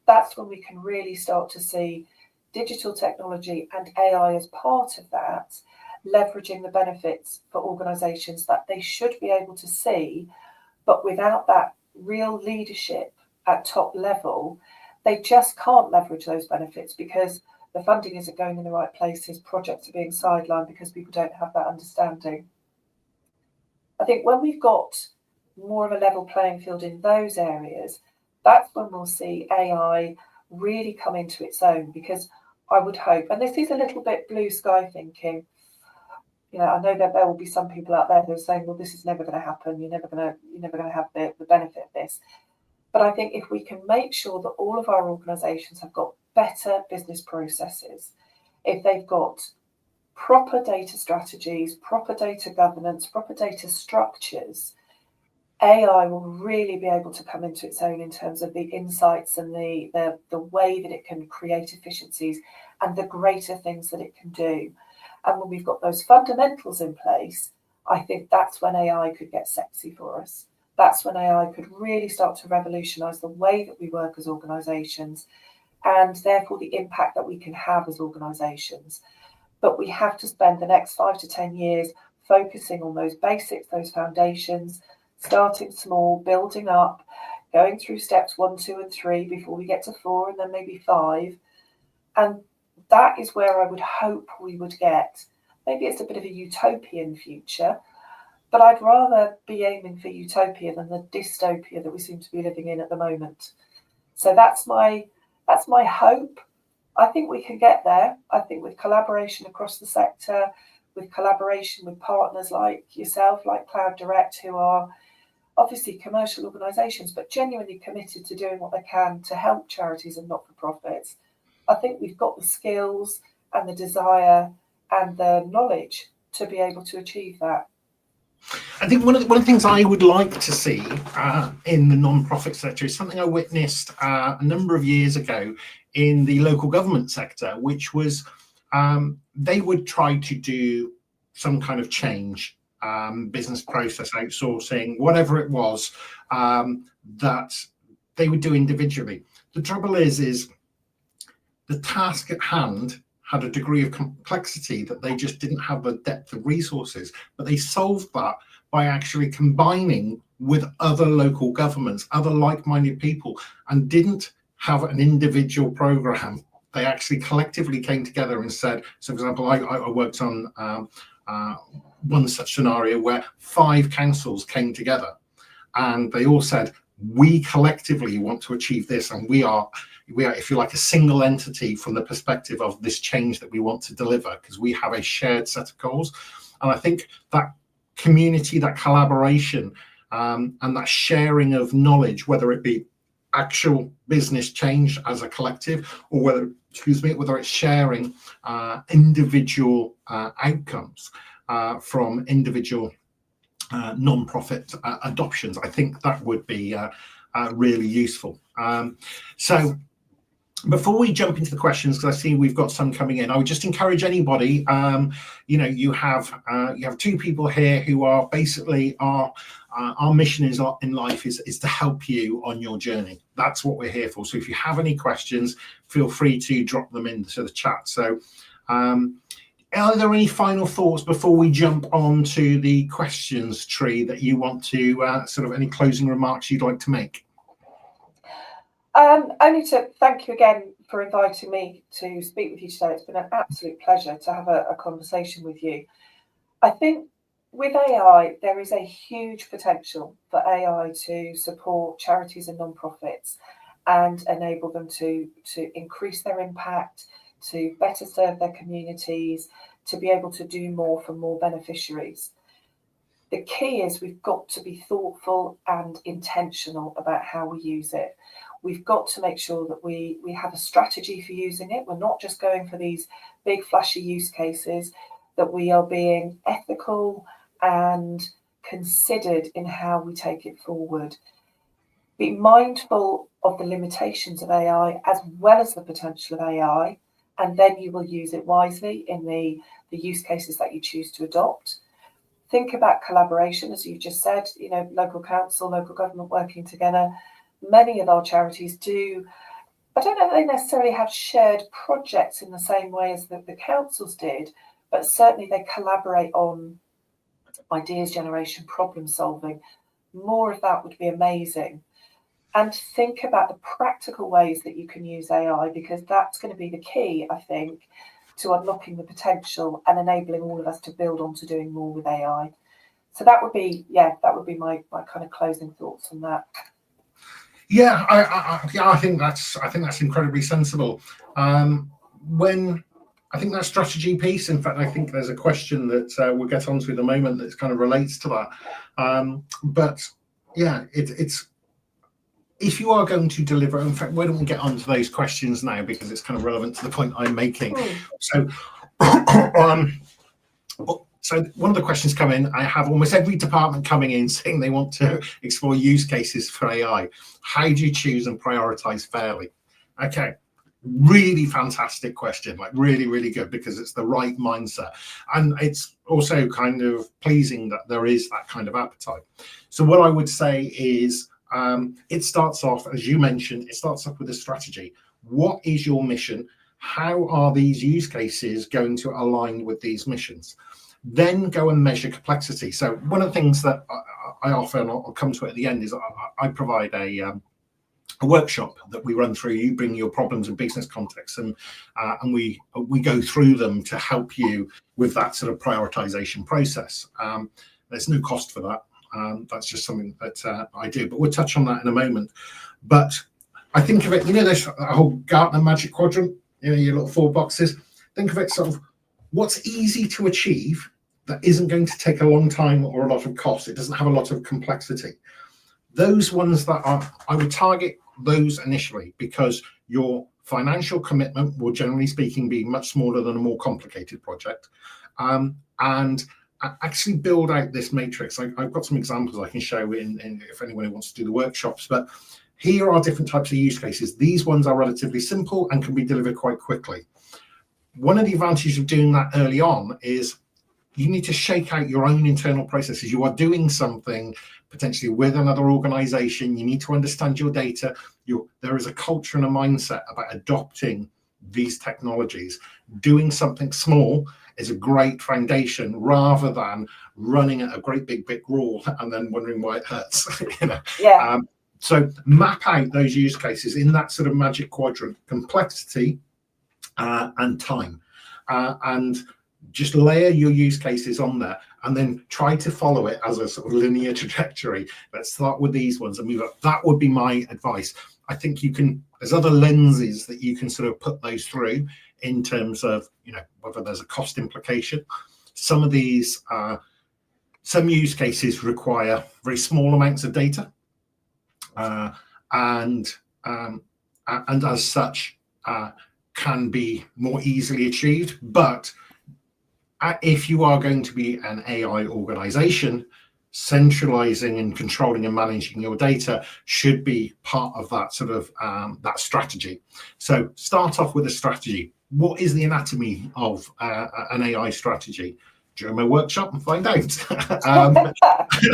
that's when we can really start to see digital technology and AI as part of that, leveraging the benefits for organisations that they should be able to see, but without that real leadership at top level, they just can't leverage those benefits because the funding isn't going in the right places, projects are being sidelined because people don't have that understanding. I think when we've got more of a level playing field in those areas, that's when we'll see AI really come into its own, because I would hope, and this is a little bit blue sky thinking, you know, I know that there will be some people out there who are saying, well, this is never going to happen. You're never going to have the benefit of this. But I think if we can make sure that all of our organisations have got better business processes, if they've got proper data strategies, proper data governance, proper data structures, AI will really be able to come into its own in terms of the insights and the way that it can create efficiencies and the greater things that it can do. And when we've got those fundamentals in place, I think that's when AI could get sexy for us. That's when AI could really start to revolutionise the way that we work as organisations and therefore the impact that we can have as organisations. But we have to spend the next 5 to 10 years focusing on those basics, those foundations, starting small, building up, going through steps 1, 2, and 3 before we get to 4 and then maybe 5. And that is where I would hope we would get. Maybe it's a bit of a utopian future, but I'd rather be aiming for utopia than the dystopia that we seem to be living in at the moment. So that's my hope. I think we can get there. I think with collaboration across the sector, with collaboration with partners like yourself, like Cloud Direct, who are obviously commercial organisations, but genuinely committed to doing what they can to help charities and not-for-profits. I think we've got the skills and the desire and the knowledge to be able to achieve that. I think one of the things I would like to see in the non-profit sector is something I witnessed a number of years ago in the local government sector, which was they would try to do some kind of change, business process outsourcing, whatever it was that they would do individually. The trouble is the task at hand had a degree of complexity that they just didn't have the depth of resources, but they solved that by actually combining with other local governments, other like-minded people, and didn't have an individual program. They actually collectively came together and said, so for example, I worked on one such scenario where 5 councils came together and they all said, we collectively want to achieve this, and we are, if you like, a single entity from the perspective of this change that we want to deliver, because we have a shared set of goals. And I think that community, that collaboration, and that sharing of knowledge, whether it be actual business change as a collective, or whether whether it's sharing individual outcomes from individual non-profit adoptions. I think that would be really useful. So before we jump into the questions, because I see we've got some coming in, I would just encourage anybody, you have two people here who are basically our mission is in life is to help you on your journey. That's what we're here for. So if you have any questions, feel free to drop them into the chat. So are there any final thoughts before we jump on to the questions tree that you want to any closing remarks you'd like to make? Only to thank you again for inviting me to speak with you today. It's been an absolute pleasure to have a conversation with you. I think with AI, there is a huge potential for AI to support charities and non-profits and enable them to increase their impact, to better serve their communities, to be able to do more for more beneficiaries. The key is we've got to be thoughtful and intentional about how we use it. We've got to make sure that we have a strategy for using it. We're not just going for these big flashy use cases, that we are being ethical and considered in how we take it forward. Be mindful of the limitations of AI as well as the potential of AI, and then you will use it wisely in the use cases that you choose to adopt. Think about collaboration, as you just said, local council, local government working together. Many of our charities do. I don't know if they necessarily have shared projects in the same way as the councils did, but certainly they collaborate on ideas generation, problem solving. More of that would be amazing. And think about the practical ways that you can use AI, because that's going to be the key, I think, to unlocking the potential and enabling all of us to build on to doing more with AI. So that would be my kind of closing thoughts on that. Yeah, I think that's incredibly sensible. When I think that strategy piece, in fact, I think there's a question that we'll get onto in a moment that kind of relates to that. But yeah, it's if you are going to deliver, in fact, why don't we get onto those questions now, because it's kind of relevant to the point I'm making. So so one of the questions come in, I have almost every department coming in saying they want to explore use cases for AI. How do you choose and prioritize fairly? Okay, really fantastic question, like really, really good, because it's the right mindset. And it's also kind of pleasing that there is that kind of appetite. So what I would say is it starts off, as you mentioned, it starts off with a strategy. What is your mission? How are these use cases going to align with these missions? Then go and measure complexity. So one of the things that I offer, and I'll come to it at the end, is I provide a workshop that we run through. You bring your problems and business context, and we go through them to help you with that sort of prioritization process. There's no cost for that. That's just something that I do, but we'll touch on that in a moment. But I think of it, there's a whole Gartner Magic Quadrant, your little 4 boxes. Think of it sort of what's easy to achieve that isn't going to take a long time or a lot of cost. It doesn't have a lot of complexity. Those ones that I would target those initially, because your financial commitment will, generally speaking, be much smaller than a more complicated project. And actually build out this matrix. I've got some examples I can show in if anyone wants to do the workshops, but here are different types of use cases. These ones are relatively simple and can be delivered quite quickly. One of the advantages of doing that early on is you need to shake out your own internal processes. You are doing something potentially with another organization. You need to understand your data. There is a culture and a mindset about adopting these technologies. Doing something small is a great foundation, rather than running at a great big raw and then wondering why it hurts. Yeah. So map out those use cases in that sort of magic quadrant: complexity and time, and just layer your use cases on there, and then try to follow it as a sort of linear trajectory. Let's start with these ones and move up. That would be my advice. I think there's other lenses that you can sort of put those through in terms of, whether there's a cost implication. Some of these, some use cases require very small amounts of data, and as such, can be more easily achieved. But if you are going to be an AI organization, centralizing and controlling and managing your data should be part of that sort of that strategy. So start off with a strategy. What is the anatomy of an AI strategy? During my workshop and find out.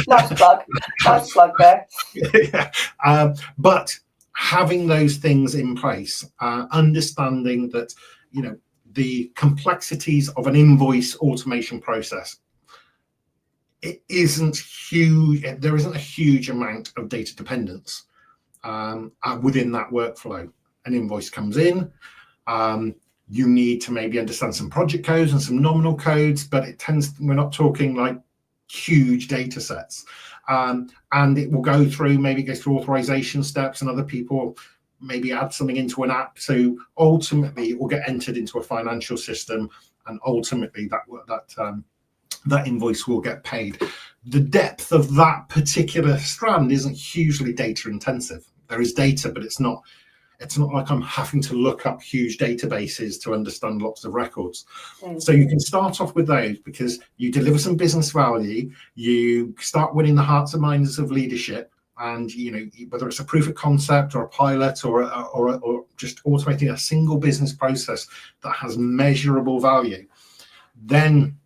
Nice plug there. Yeah. But having those things in place, understanding that, you know, the complexities of an invoice automation process, it isn't huge. There isn't a huge amount of data dependence within that workflow. An invoice comes in. You need to maybe understand some project codes and some nominal codes, but we're not talking like huge data sets. And it will go through, maybe it goes through authorization steps, and other people maybe add something into an app. So ultimately it will get entered into a financial system, and ultimately that invoice will get paid. The depth of that particular strand isn't hugely data intensive. There is data, but it's not like I'm having to look up huge databases to understand lots of records. So you can start off with those, because you deliver some business value, you start winning the hearts and minds of leadership, and, you know, whether it's a proof of concept or a pilot or just automating a single business process that has measurable value, then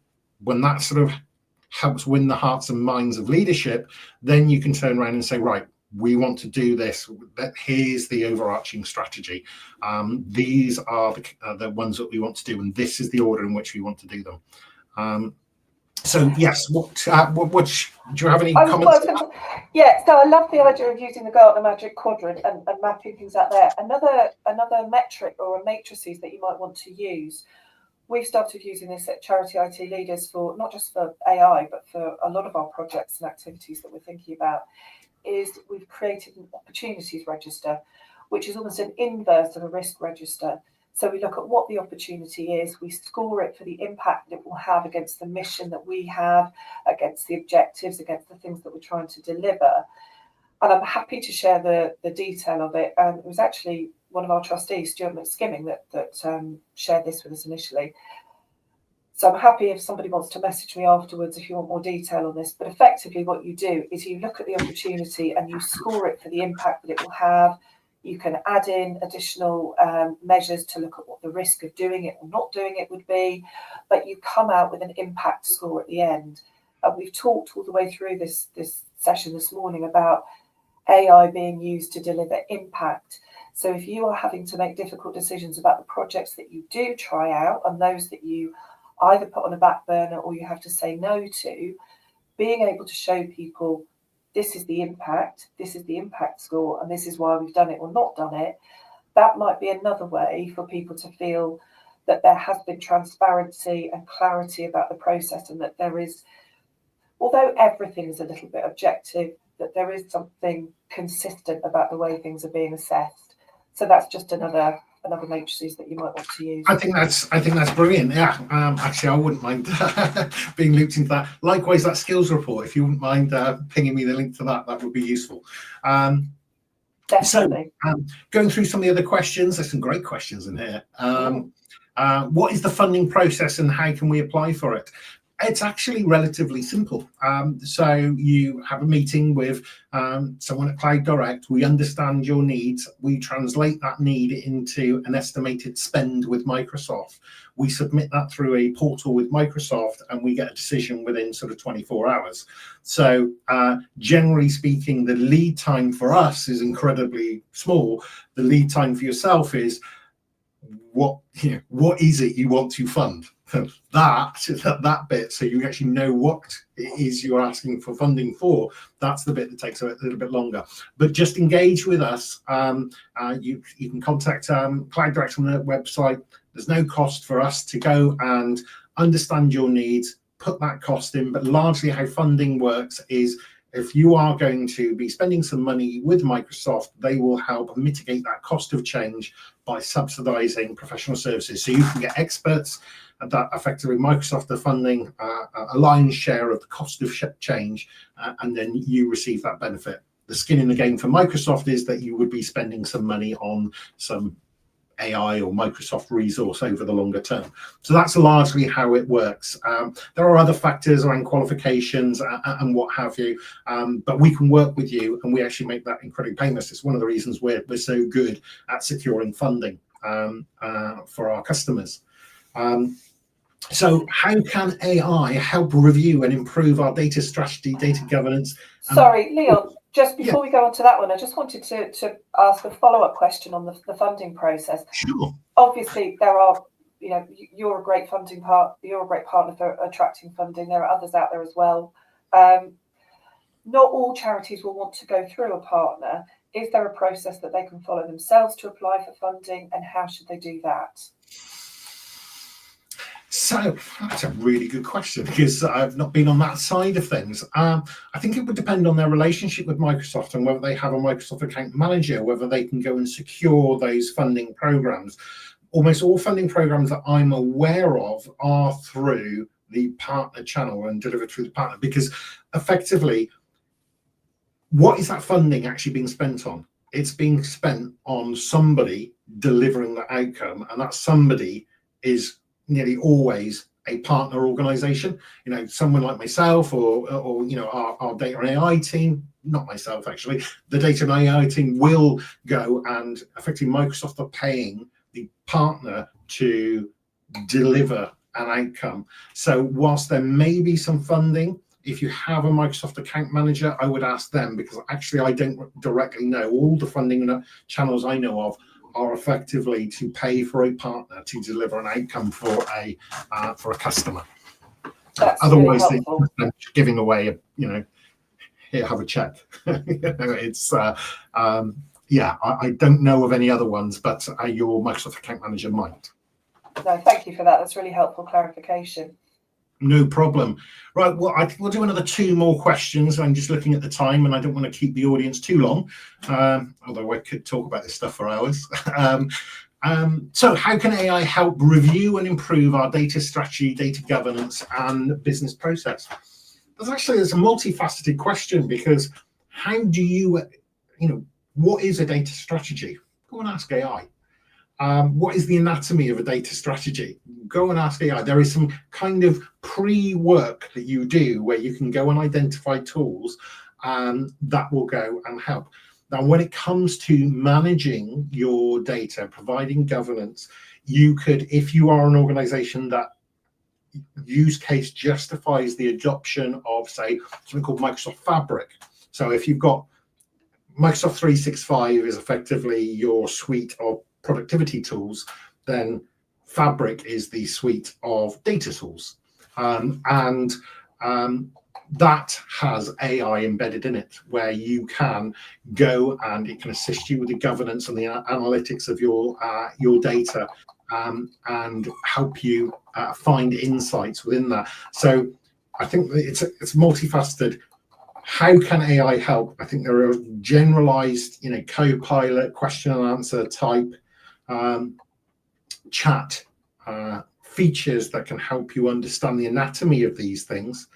when that sort of helps win the hearts and minds of leadership, then you can turn around and say, right, we want to do this. Here's the overarching strategy. These are the ones that we want to do, and this is the order in which we want to do them. So yes, what do you have any comments? Yeah, so I love the idea of using the Gartner Magic Quadrant and mapping things out there. Another metric or a matrices that you might want to use. We've started using this at Charity IT Leaders for not just for AI, but for a lot of our projects and activities that we're thinking about. Is we've created an opportunities register, which is almost an inverse of a risk register. So we look at what the opportunity is, we score it for the impact it will have against the mission that we have, against the objectives, against the things that we're trying to deliver. And I'm happy to share the detail of it. It was actually one of our trustees, Stuart McSkimming, that shared this with us initially. So I'm happy if somebody wants to message me afterwards if you want more detail on this. But effectively what you do is you look at the opportunity and you score it for the impact that it will have. You can add in additional measures to look at what the risk of doing it or not doing it would be, but you come out with an impact score at the end. And we've talked all the way through this session this morning about AI being used to deliver impact. So if you are having to make difficult decisions about the projects that you do try out and those that you either put on a back burner or you have to say no to, being able to show people this is the impact score, and this is why we've done it or not done it, that might be another way for people to feel that there has been transparency and clarity about the process, and that there is, although everything is a little bit objective, that there is something consistent about the way things are being assessed. So that's just another matrices that you might want to use. I think that's brilliant. Yeah, actually, I wouldn't mind being looped into that. Likewise, that skills report, if you wouldn't mind pinging me the link to that would be useful. Definitely. So, going through some of the other questions, there's some great questions in here. What is the funding process and how can we apply for it? It's actually relatively simple. So you have a meeting with someone at Cloud Direct. We understand your needs. We translate that need into an estimated spend with Microsoft. We submit that through a portal with Microsoft, and we get a decision within sort of 24 hours. So generally speaking, the lead time for us is incredibly small. The lead time for yourself is what is it you want to fund? that bit, so you actually know what it is you're asking for funding for. That's the bit that takes a little bit longer. But just engage with us. You can contact Cloud Direct on the website. There's no cost for us to go and understand your needs, put that cost in. But largely how funding works is, if you are going to be spending some money with Microsoft, they will help mitigate that cost of change by subsidizing professional services. So you can get experts that effectively Microsoft are funding a lion's share of the cost of change, and then you receive that benefit. The skin in the game for Microsoft is that you would be spending some money on some AI or Microsoft resource over the longer term. So that's largely how it works. There are other factors around qualifications and what have you, but we can work with you, and we actually make that incredibly painless. It's one of the reasons we're so good at securing funding for our customers. So how can AI help review and improve our data strategy, data governance? Sorry, Leon, just before Yeah. we go on to that one, I just wanted to ask a follow-up question on the funding process. Sure. Obviously, there are, you're a great you're a great partner for attracting funding. There are others out there as well. Not all charities will want to go through a partner. Is there a process that they can follow themselves to apply for funding, and how should they do that? So that's a really good question, because I've not been on that side of things. I think it would depend on their relationship with Microsoft and whether they have a Microsoft account manager, whether they can go and secure those funding programs. Almost all funding programs that I'm aware of are through the partner channel and delivered through the partner, because effectively, what is that funding actually being spent on? It's being spent on somebody delivering the outcome, and that somebody is nearly always a partner organization, someone like myself or our data and AI team, not myself actually, the data and AI team will go, and effectively Microsoft are paying the partner to deliver an outcome. So whilst there may be some funding, if you have a Microsoft account manager, I would ask them, because actually I don't directly know. All the funding channels I know of are effectively to pay for a partner to deliver an outcome for a customer. That's Otherwise, really helpful. they're giving away, here, have a check. It's I don't know of any other ones, but your Microsoft account manager might. No, thank you for that. That's really helpful clarification. No problem. Right, well, I think we'll do another 2 more questions. I'm just looking at the time, and I don't want to keep the audience too long, although I could talk about this stuff for hours. So how can AI help review and improve our data strategy, data governance, and business process? There's a multifaceted question, because how do you, what is a data strategy? Go and ask AI. What is the anatomy of a data strategy? Go and ask AI. There is some kind of pre-work that you do where you can go and identify tools that will go and help. Now, when it comes to managing your data, providing governance, you could, if you are an organization that use case justifies the adoption of, say, something called Microsoft Fabric. So if you've got Microsoft 365 is effectively your suite of productivity tools, then Fabric is the suite of data tools, and that has AI embedded in it, where you can go and it can assist you with the governance and the analytics of your data, and help you find insights within that. So I think it's multifaceted. How can AI help? I think there are generalized, co-pilot, question and answer type chat features that can help you understand the anatomy of these things.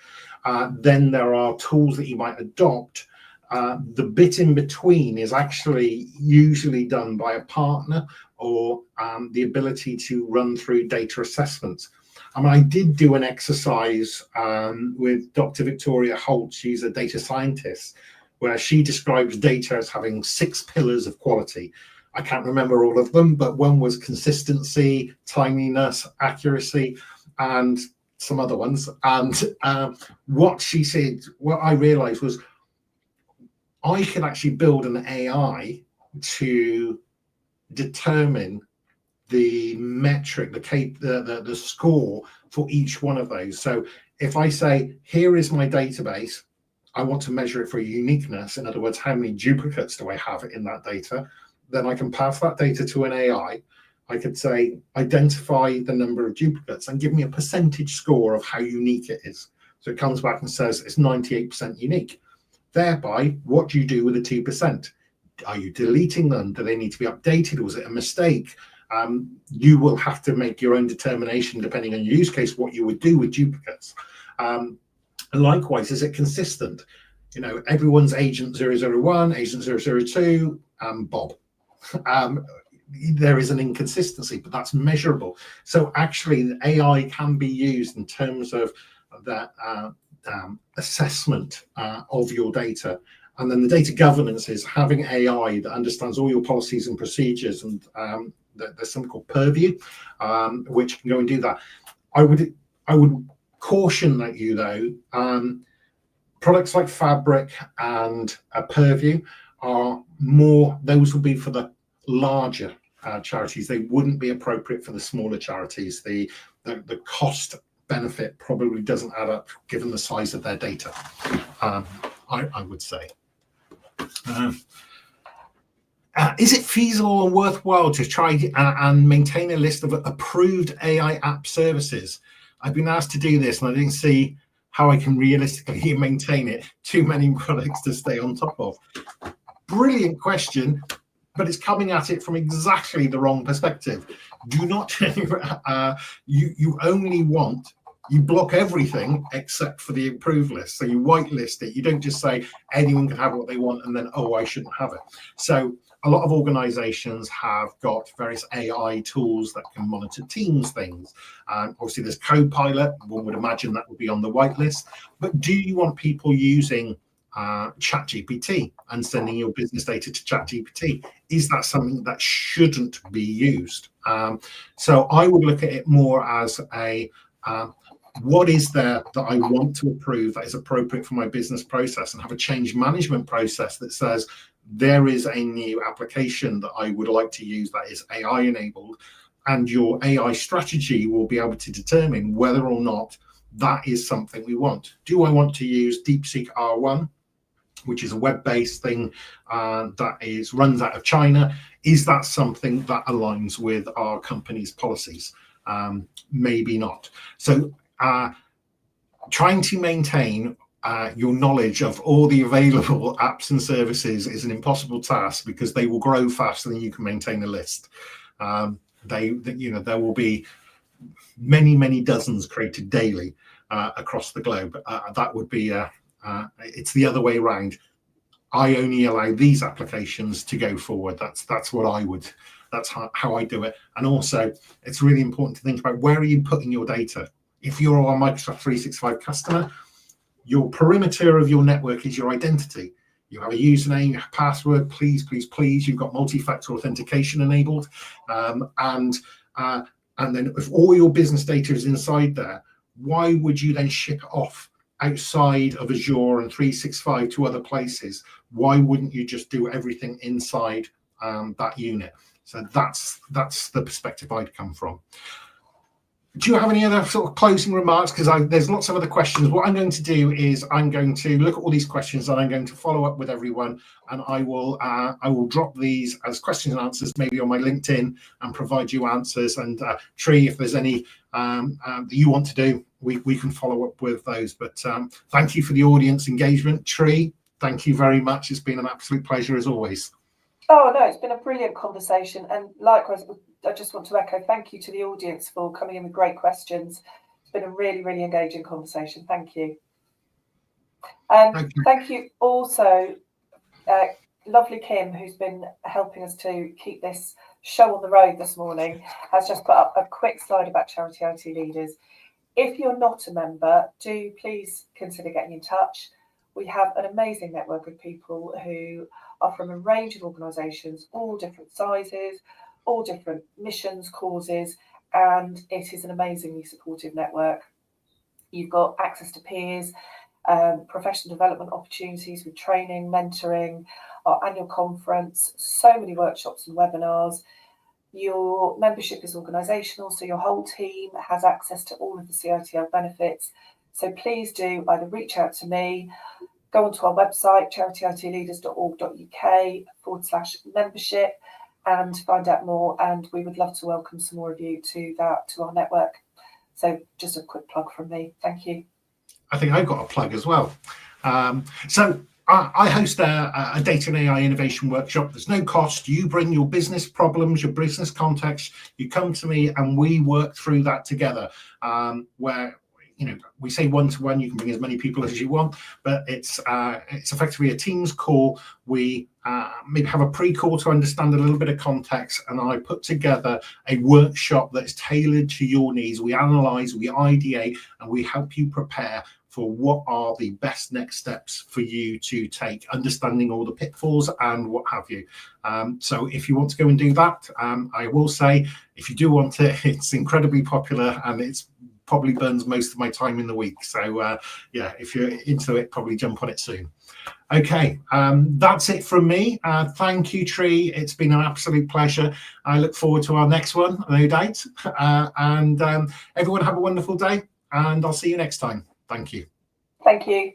Then there are tools that you might adopt. The bit in between is actually usually done by a partner, or the ability to run through data assessments. I did do an exercise with Dr. Victoria Holt. She's a data scientist, where she describes data as having 6 pillars of quality. I can't remember all of them, but one was consistency, timeliness, accuracy, and some other ones. And what she said, what I realized was I could actually build an AI to determine the metric, the score for each one of those. So if I say, here is my database, I want to measure it for uniqueness. In other words, how many duplicates do I have in that data? Then I can pass that data to an AI. I could say, identify the number of duplicates and give me a percentage score of how unique it is. So it comes back and says it's 98% unique. Thereby, what do you do with the 2%? Are you deleting them? Do they need to be updated? Was it a mistake? You will have to make your own determination, depending on your use case, what you would do with duplicates. And likewise, is it consistent? Everyone's agent 001, agent 002, Bob. there is an inconsistency, but that's measurable. So actually, the AI can be used in terms of that assessment of your data. And then the data governance is having AI that understands all your policies and procedures. And there's something called Purview, which can go and do that. I would caution that products like Fabric and Purview are more, those will be for the larger charities. They wouldn't be appropriate for the smaller charities. The cost benefit probably doesn't add up given the size of their data, I would say. Is it feasible and worthwhile to try and maintain a list of approved AI app services? I've been asked to do this and I didn't see how I can realistically maintain it. Too many products to stay on top of. Brilliant question, but it's coming at it from exactly the wrong perspective. Do not, you only want, you block everything except for the approved list. So you whitelist it. You don't just say anyone can have what they want and then, oh, I shouldn't have it. So a lot of organizations have got various AI tools that can monitor Teams things. Obviously, there's Copilot. One would imagine that would be on the whitelist. But do you want people using ChatGPT and sending your business data to ChatGPT? Is that something that shouldn't be used? So I would look at it more as a what is there that I want to approve that is appropriate for my business process, and have a change management process that says there is a new application that I would like to use that is AI enabled, and your AI strategy will be able to determine whether or not that is something we want. Do I want to use DeepSeek R1, which is a web-based thing that runs out of China? Is that something that aligns with our company's policies? Maybe not. So trying to maintain your knowledge of all the available apps and services is an impossible task, because they will grow faster than you can maintain a list. There will be many dozens created daily across the globe. That would be it's the other way around. I only allow these applications to go forward. That's what I would. That's how I do it. And also, it's really important to think about, where are you putting your data? If you're a Microsoft 365 customer, your perimeter of your network is your identity. You have a username, password, please. You've got multi-factor authentication enabled. And then if all your business data is inside there, why would you then ship it off outside of Azure and 365 to other places? Why wouldn't you just do everything inside that unit? So that's the perspective I'd come from. Do you have any other sort of closing remarks? Because there's lots of other questions. What I'm going to do is I'm going to look at all these questions and I'm going to follow up with everyone, and I will drop these as questions and answers maybe on my LinkedIn and provide you answers. And Tree, if there's any that you want to do, we can follow up with those. But thank you for the audience engagement. Tree, thank you very much. It's been an absolute pleasure as always. Oh, no, it's been a brilliant conversation. And likewise, I just want to echo thank you to the audience for coming in with great questions. It's been a really engaging conversation. Thank you. And thank you also, lovely Kim, who's been helping us to keep this show on the road this morning, has just put up a quick slide about Charity IT Leaders. If you're not a member, do please consider getting in touch. We have an amazing network of people who are from a range of organisations, all different sizes, all different missions, causes, and it is an amazingly supportive network. You've got access to peers, professional development opportunities with training, mentoring, our annual conference, so many workshops and webinars. Your membership is organisational, so your whole team has access to all of the CITL benefits. So please do either reach out to me, go onto our website, charityitleaders.org.uk/membership, and find out more. And we would love to welcome some more of you to our network. So just a quick plug from me. Thank you. I think I've got a plug as well. So I host a data and AI innovation workshop. There's no cost. You bring your business problems, your business context, you come to me and we work through that together, where we say one-to-one, you can bring as many people as you want, but it's effectively a Teams call. We maybe have a pre-call to understand a little bit of context, and I put together a workshop that's tailored to your needs. We analyze, we ideate, and we help you prepare for what are the best next steps for you to take, understanding all the pitfalls and what have you. So if you want to go and do that, I will say, if you do want it, it's incredibly popular, and it's probably burns most of my time in the week. So yeah, if you're into it, probably jump on it soon. Okay, that's it from me. Thank you, Tree. It's been an absolute pleasure. I look forward to our next one, no doubt. And everyone have a wonderful day, and I'll see you next time. Thank you. Thank you.